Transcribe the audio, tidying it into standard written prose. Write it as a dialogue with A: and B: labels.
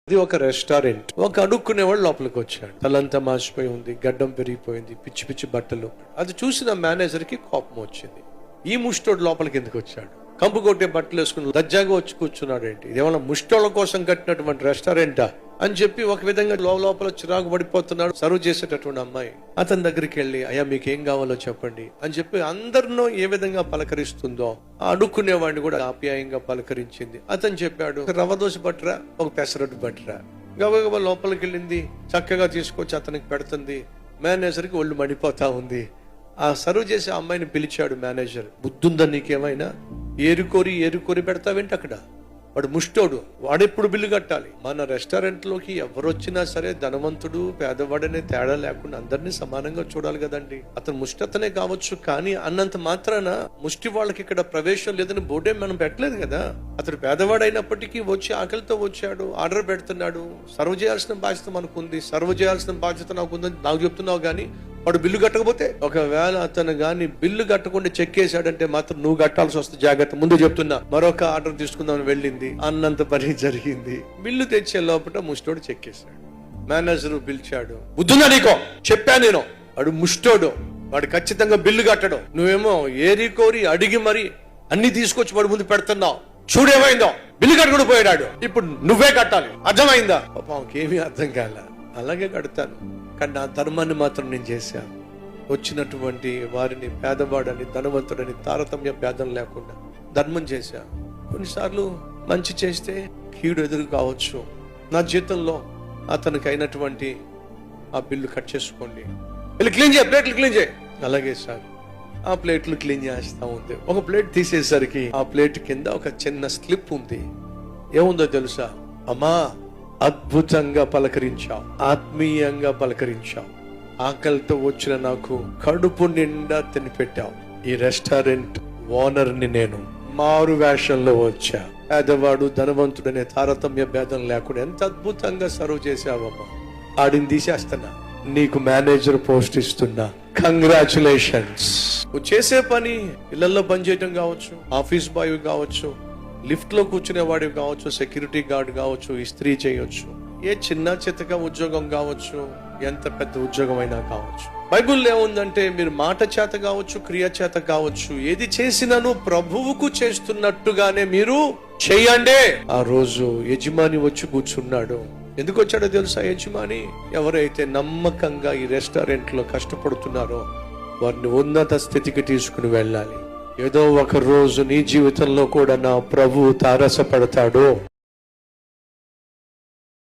A: ఇది ఒక రెస్టారెంట్. ఒక అడుక్కునేవాడు లోపలికి వచ్చాడు. తలంతా మాసిపోయి ఉంది, గడ్డం పెరిగిపోయింది, పిచ్చి పిచ్చి బట్టలు. అది చూసిన మేనేజర్ కి కోపం వచ్చింది. ఈ ముష్టోడు లోపలికి ఎందుకు వచ్చాడు? కంపు కొట్టే బట్టలు వేసుకుని దజ్జాగా వచ్చి కూర్చున్నాడు ఏంటి? ఇదేమన్నా ముష్టోళ్ళ కోసం కట్టినటువంటి రెస్టారెంటా అని చెప్పి ఒక విధంగా లోపల చిరాకు పడిపోతున్నాడు సర్వ్ చేసేటటువంటి అమ్మాయి. అతని దగ్గరికి వెళ్ళి, అయ్యా మీకు ఏం కావాలో చెప్పండి అని చెప్పి అందరినో ఏ విధంగా పలకరిస్తుందో ఆ అడుక్కునేవాడిని కూడా ఆప్యాయంగా పలకరించింది. అతను చెప్పాడు, రవ్వ దోశ పట్టరా, ఒక పెసరట్టు పట్టరా. గబగబా లోపలికి వెళ్ళింది, చక్కగా తీసుకొచ్చి అతనికి పెడుతుంది. మేనేజర్కి ఒళ్ళు మండిపోతా ఉంది. ఆ సర్వ్ చేసే అమ్మాయిని పిలిచాడు మేనేజర్. బుద్ధుందా నీకేమైనా? ఏరుకోరి పెడతావేంటి అక్కడ? వాడు ముష్టోడు, వాడెప్పుడు బిల్లు కట్టాలి? మన రెస్టారెంట్ లోకి ఎవరు వచ్చినా సరే ధనవంతుడు పేదవాడనే తేడా లేకుండా అందరినీ సమానంగా చూడాలి కదండి. అతను ముష్టతనే కావచ్చు, కానీ అన్నంత మాత్రాన ముష్టి వాళ్ళకి ఇక్కడ ప్రవేశం లేదని బోర్డే మనం పెట్టలేదు కదా. అతడు పేదవాడైనప్పటికీ వచ్చి ఆకలితో వచ్చాడు, ఆర్డర్ పెడుతున్నాడు. సర్వ్ చేయాల్సిన బాధ్యత మనకుంది, సర్వ్ చేయాల్సిన బాధ్యత నాకుందని నాకు చెప్తున్నావు. కానీ వాడు బిల్లు కట్టకపోతే, ఒకవేళ అతను గాని బిల్లు కట్టకుండా చెక్కేశాడంటే మాత్రం నువ్వు కట్టాల్సి వస్తుంది, జాగ్రత్త, ముందు చెప్తున్నా. మరొక ఆర్డర్ తీసుకుందామని వెళ్ళింది, అన్నంత పని జరిగింది. బిల్లు తెచ్చే లోపల ముష్టోడు చెక్కేశాడు. మేనేజర్ పిలిచాడు, బుద్ధుందా నీకో? చెప్పా నేను, వాడు ముష్టోడు, వాడు ఖచ్చితంగా బిల్లు కట్టడు. నువ్వేమో ఏరి అడిగి మరి అన్ని తీసుకొచ్చి వాడు ముందు పెడుతున్నావు. చూడేమైందో, బిల్లు కట్టకుండా పోయాడు, ఇప్పుడు నువ్వే కట్టాలి, అర్థమైందా? పాపంకేమీ అర్థం కాల. అలాగే కడతాను, కానీ నా ధర్మాన్ని మాత్రం నేను చేశాను. వచ్చినటువంటి వారిని పేదవాడని ధనవంతుడని తారతమ్య భేదం లేకుండా ధర్మం చేశాను. కొన్నిసార్లు మంచి చేస్తే కీడు ఎదురు కావచ్చు. నా జీవితంలో అతనికి అయినటువంటి ఆ బిల్లు కట్ చేసుకోండి, వెళ్ళి క్లీన్ చేయ, ప్లేట్లు క్లీన్ చేయి. అలాగే సార్, ఆ ప్లేట్లు క్లీన్ చేస్తా ఉంది. ఒక ప్లేట్ తీసేసరికి ఆ ప్లేట్ కింద ఒక చిన్న స్లిప్ ఉంది. ఏముందో తెలుసా? అమ్మా, అద్భుతంగా పలకరించావు, ఆత్మీయంగా పలకరించావు, ఆకలితో వచ్చిన నాకు కడుపు నిండా తినిపెట్టావు. ఈ రెస్టారెంట్ ఓనర్ని నేను, మారు వేషంలో వచ్చా. పేదవాడు ధనవంతుడనే తారతమ్య భేదం లేకుండా ఎంత అద్భుతంగా సర్వ్ చేశావమ్మా. ఆడిని తీసేస్తున్నా, నీకు మేనేజర్ పోస్ట్ ఇస్తున్నా, కంగ్రాచులేషన్స్. నువ్వు చేసే పని ఇళ్లలో పనిచేయటం కావచ్చు, ఆఫీస్ బాయ్ కావచ్చు, లిఫ్ట్ లో కూర్చునే వాడివి కావచ్చు, సెక్యూరిటీ గార్డ్ కావచ్చు, ఇస్త్రీ చేయొచ్చు, ఏ చిన్న చితక ఉద్యోగం కావచ్చు, ఎంత పెద్ద ఉద్యోగం అయినా కావచ్చు. బైబిల్లో ఏముందంటే, మీరు మాట చేత కావచ్చు, క్రియ చేత కావచ్చు, ఏది చేసినాను ప్రభువుకు చేస్తున్నట్టుగానే మీరు చెయ్యండి. ఆ రోజు యజమాని వచ్చి కూర్చున్నాడు. ఎందుకు వచ్చాడో తెలుసా? యజమాని ఎవరైతే నమ్మకంగా ఈ రెస్టారెంట్ లో కష్టపడుతున్నారో వారిని ఉన్నత స్థితికి తీసుకుని వెళ్ళాలి. ఏదో ఒక రోజు నీ జీవితంలో కూడా నా ప్రభువు తారసపడతాడు.